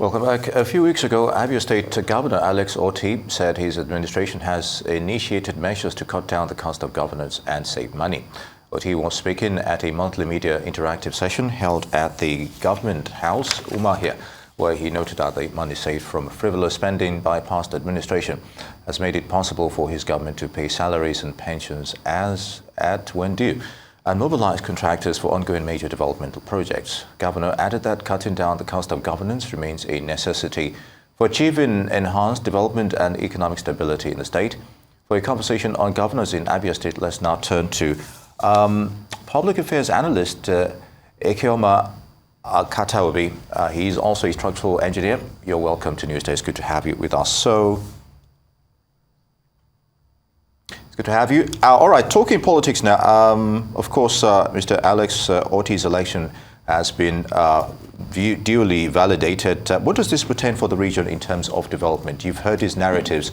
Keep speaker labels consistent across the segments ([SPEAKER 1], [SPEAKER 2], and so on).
[SPEAKER 1] Welcome back. A few weeks ago, Abia State Governor Akotaobi said his administration has initiated measures to cut down the cost of governance and save money. Oti was speaking at a monthly media interactive session held at the Government House, Umahia, where he noted that the money saved from frivolous spending by past administration has made it possible for his government to pay salaries and pensions when due and mobilize contractors for ongoing major developmental projects. Governor added that cutting down the cost of governance remains a necessity for achieving enhanced development and economic stability in the state. For a conversation on governors in Abia State, let's now turn to public affairs analyst Ekeoma Akotaobi. He's also a structural engineer. You're welcome to Newsday. It's good to have you with us. It's good to have you. All right, talking politics now. Of course, Mr. Alex Oti's election has been duly validated. What does this portend for the region in terms of development? You've heard his narratives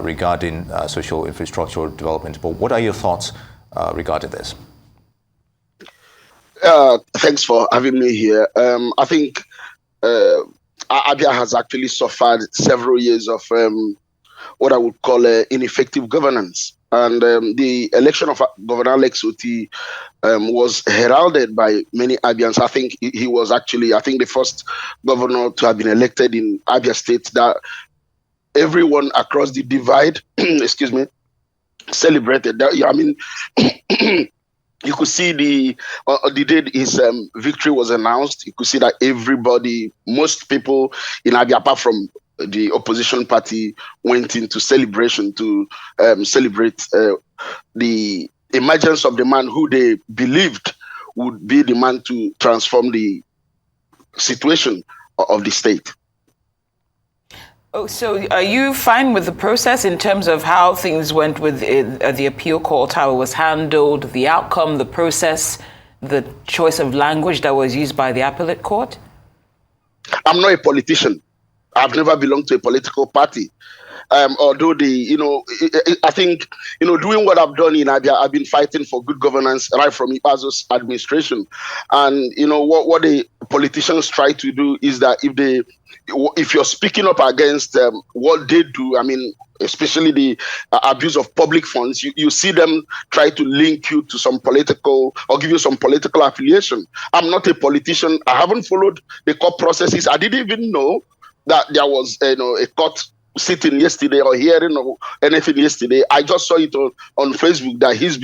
[SPEAKER 1] regarding social infrastructural development, but what are your thoughts regarding this?
[SPEAKER 2] Thanks for having me here. I think Abia has actually suffered several years of what I would call ineffective governance. And the election of Governor Alex Oti was heralded by many Abians. I think he was actually, the first governor to have been elected in Abia State that everyone across the divide, excuse me, celebrated. That, I mean, you could see the day his victory was announced, you could see that everybody, most people in Abia, apart from the opposition party, went into celebration to celebrate the emergence of the man who they believed would be the man to transform the situation of the state.
[SPEAKER 3] Oh, so are you fine with the process in terms of how things went with the appeal court, how it was handled, the outcome, the process, the choice of language that was used by the appellate court?
[SPEAKER 2] I'm not a politician. I've never belonged to a political party. Although I think, doing what I've done in Abia, I've been fighting for good governance right from Ipazo's administration. And, what the politicians try to do is that if you're speaking up against what they do, I mean, especially the abuse of public funds, you see them try to link you to some political or give you some political affiliation. I'm not a politician. I haven't followed the court processes. I didn't even know that there was a court sitting yesterday or hearing or anything yesterday. I just saw it on Facebook that he's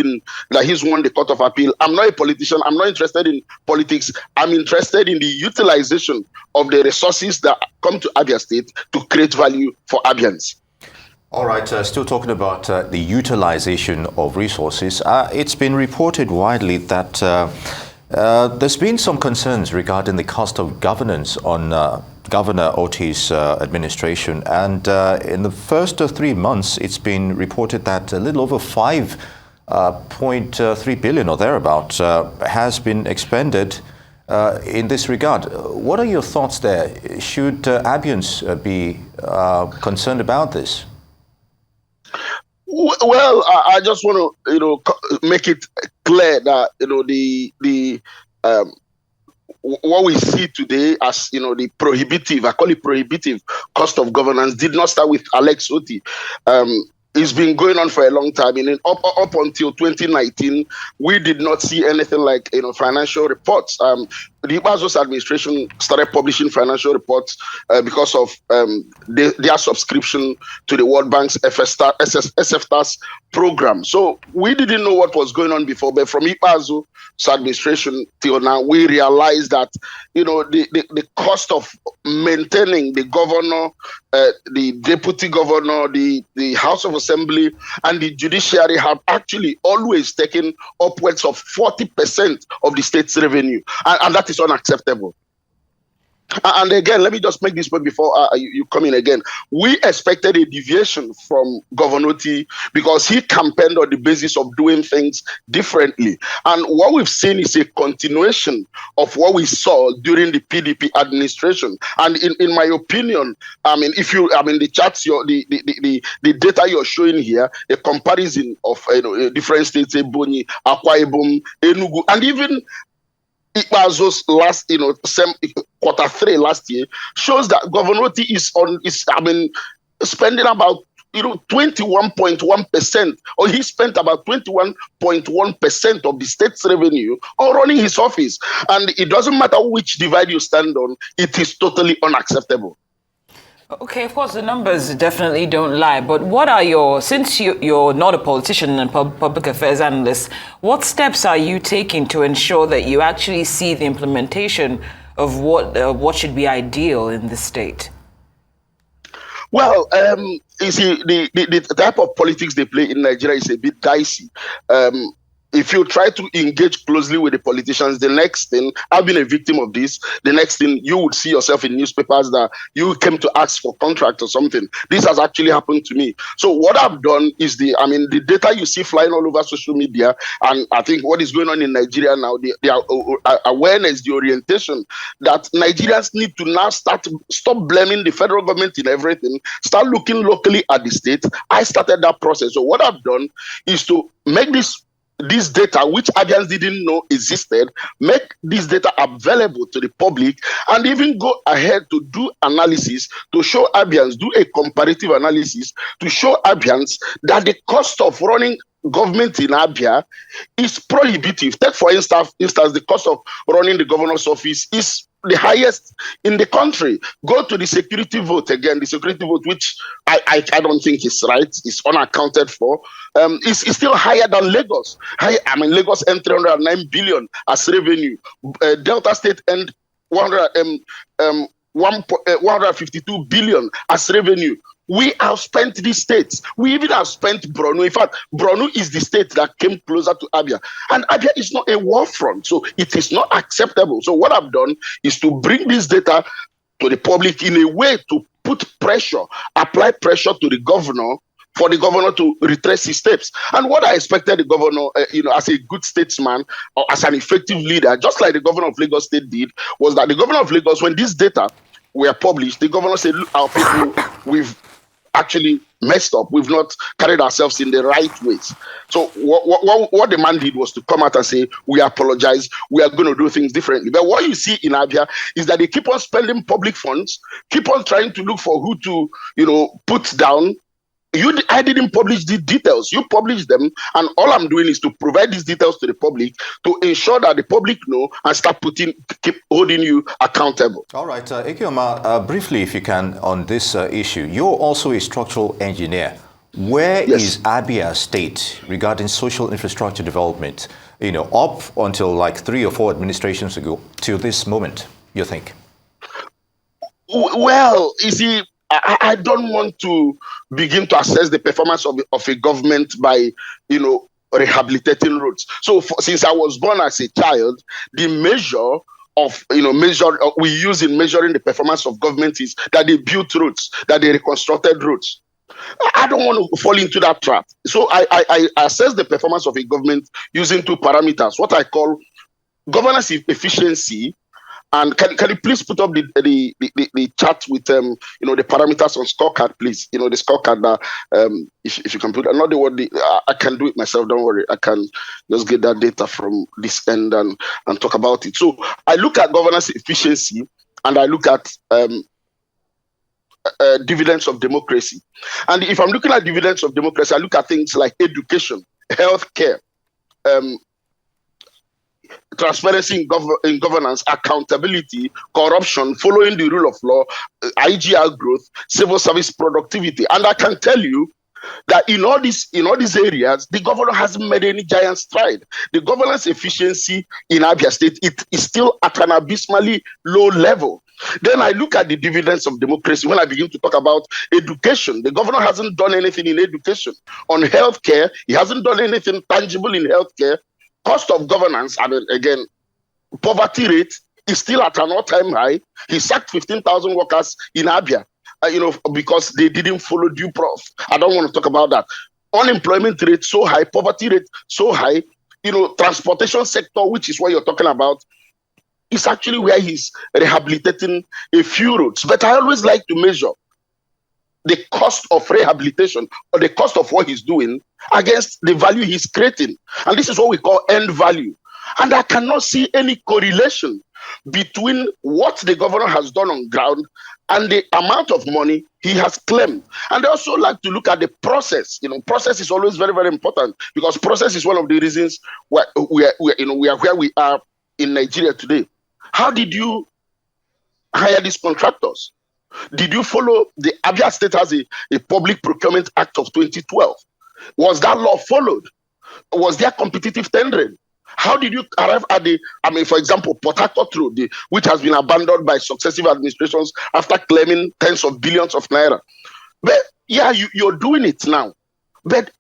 [SPEAKER 2] won the Court of Appeal. I'm not a politician. I'm not interested in politics. I'm interested in the utilization of the resources that come to Abia State to create value for Abians.
[SPEAKER 1] All right, still talking about the utilization of resources. It's been reported widely that there's been some concerns regarding the cost of governance on Governor Oti's administration. And in the first 3 months, it's been reported that a little over 5.3 billion or thereabout has been expended in this regard. What are your thoughts there? Should Abians be concerned about this?
[SPEAKER 2] Well, I just want to, make it clear that, what we see today as, the prohibitive, I call it prohibitive cost of governance did not start with Alex Oti. It's been going on for a long time. Up until 2019, we did not see anything like, financial reports. The Ibazo's administration started publishing financial reports because of their subscription to the World Bank's SFTAS program. So we didn't know what was going on before, but from Ibazo's administration till now, we realized that, the cost of maintaining the governor, the deputy governor, the House of Assembly, and the judiciary have actually always taken upwards of 40% of the state's revenue. And that is unacceptable. And again, let me just make this point before you come in again. We expected a deviation from Governor Oti because he campaigned on the basis of doing things differently. And what we've seen is a continuation of what we saw during the PDP administration. And in my opinion, the charts, the data you're showing here, a comparison of different states, Ebonyi, Akwa Ibom, Enugu, and even Ikpazo's last, quarter three last year shows that Governor Oti is spending about 21.1%, or he spent about 21.1% of the state's revenue on running his office. And it doesn't matter which divide you stand on, it is totally unacceptable.
[SPEAKER 3] Okay, of course, the numbers definitely don't lie. But what are since you're not a politician and public affairs analyst, what steps are you taking to ensure that you actually see the implementation of what should be ideal in the state?
[SPEAKER 2] Well, you see, the type of politics they play in Nigeria is a bit dicey. If you try to engage closely with the politicians, the next thing, I've been a victim of this, the next thing you would see yourself in newspapers that you came to ask for contract or something. This has actually happened to me. So what I've done is the data you see flying all over social media, and I think what is going on in Nigeria now, the awareness, the orientation that Nigerians need to now stop blaming the federal government in everything, start looking locally at the state. I started that process. So what I've done is to make this data, which Abians didn't know existed, make this data available to the public, and even go ahead to do analysis to show Abians, do a comparative analysis to show Abians that the cost of running government in Abia is prohibitive. Take, for instance, the cost of running the governor's office is the highest in the country. Go to the security vote again. The security vote, which I don't think is right, is unaccounted for, is still higher than Lagos. Lagos earned 309 billion as revenue. Delta State earned 152 billion as revenue. We have spent these states. We even have spent Borno. In fact, Borno is the state that came closer to Abia. And Abia is not a war front, so it is not acceptable. So what I've done is to bring this data to the public in a way to put pressure, apply pressure to the governor, for the governor to retrace his steps. And what I expected the governor, as a good statesman or as an effective leader, just like the governor of Lagos State did, was that the governor of Lagos, when this data were published, the governor said, look, our people, we've actually messed up. We've not carried ourselves in the right ways. So what the man did was to come out and say, we apologize, we are going to do things differently. But what you see in Abia is that they keep on spending public funds, keep on trying to look for who to, put down. I didn't publish the details. You published them, and all I'm doing is to provide these details to the public to ensure that the public know and keep holding you accountable.
[SPEAKER 1] All right, Ekeoma, briefly, if you can, on this issue. You're also a structural engineer. Where is Abia State regarding social infrastructure development? Up until like 3 or 4 administrations ago till this moment, you think?
[SPEAKER 2] Well, you see, I don't want to begin to assess the performance of a government by, rehabilitating roads. So since I was born as a child, the measure we use in measuring the performance of government is that they built roads, that they reconstructed roads. I don't want to fall into that trap. So I assess the performance of a government using 2 parameters, what I call governance efficiency. And can you please put up the chart with the parameters on scorecard, please? The scorecard that if you can put another word, I can do it myself. Don't worry, I can just get that data from this end and talk about it. So I look at governance efficiency and I look at dividends of democracy. And if I'm looking at dividends of democracy, I look at things like education, healthcare, transparency in governance, accountability, corruption, following the rule of law, IGR growth, civil service productivity. And I can tell you that in all these areas, the governor hasn't made any giant stride. The governance efficiency in Abia State, it is still at an abysmally low level. Then I look at the dividends of democracy when I begin to talk about education. The governor hasn't done anything in education. On healthcare, he hasn't done anything tangible in healthcare. Cost of governance, again, poverty rate is still at an all-time high. He sacked 15,000 workers in Abia, because they didn't follow due process. I don't want to talk about that. Unemployment rate so high, poverty rate so high, transportation sector, which is what you're talking about, is actually where he's rehabilitating a few roads. But I always like to measure the cost of rehabilitation or the cost of what he's doing against the value he's creating. And this is what we call end value. And I cannot see any correlation between what the governor has done on ground and the amount of money he has claimed. And I also like to look at the process. Process is always very, very important, because process is one of the reasons why we are where we are in Nigeria today. How did you hire these contractors? Did you follow the Abia State has a Public Procurement Act of 2012? Was that law followed? Was there competitive tendering? How did you arrive at for example, Port Harcourt Road, which has been abandoned by successive administrations after claiming tens of billions of naira? But yeah, you're doing it now. But,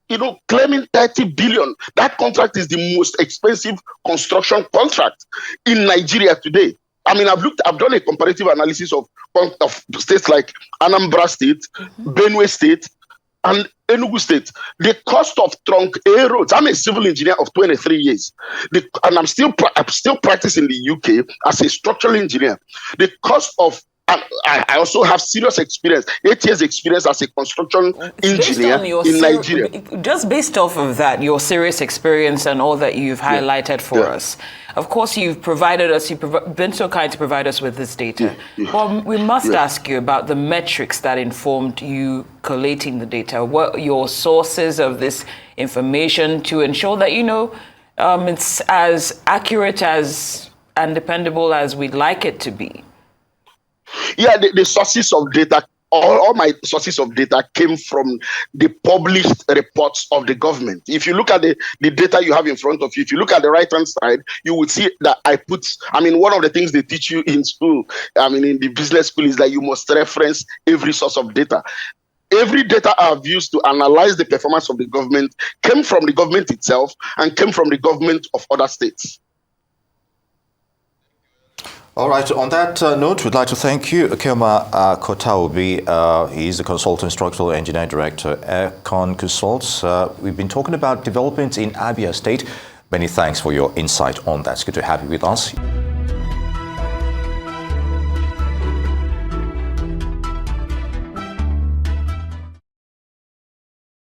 [SPEAKER 2] claiming 30 billion, that contract is the most expensive construction contract in Nigeria today. I've done a comparative analysis of states like Anambra State, Benue State, and Enugu State. The cost of trunk A roads. I'm a civil engineer of 23 years, and I'm still practicing in the UK as a structural engineer. The cost of I also have serious experience, 8 years experience as a construction engineer in Nigeria.
[SPEAKER 3] Just based off of that, your serious experience and all that you've highlighted for us. Of course, you've been so kind to provide us with this data. Well, we must ask you about the metrics that informed you collating the data. What your sources of this information to ensure that, it's as accurate and dependable as we'd like it to be?
[SPEAKER 2] Yeah, the sources of data, all my sources of data came from the published reports of the government. If you look at the data you have in front of you, if you look at the right-hand side, you would see that one of the things they teach you in school, in the business school, is that you must reference every source of data. Every data I've used to analyze the performance of the government came from the government itself and came from the government of other states.
[SPEAKER 1] All right, on that note, we'd like to thank you, Ekeoma Akotaobi. He's the Consultant Structural Engineer Director, Econ Consults. We've been talking about developments in Abia State. Many thanks for your insight on that. It's good to have you with us.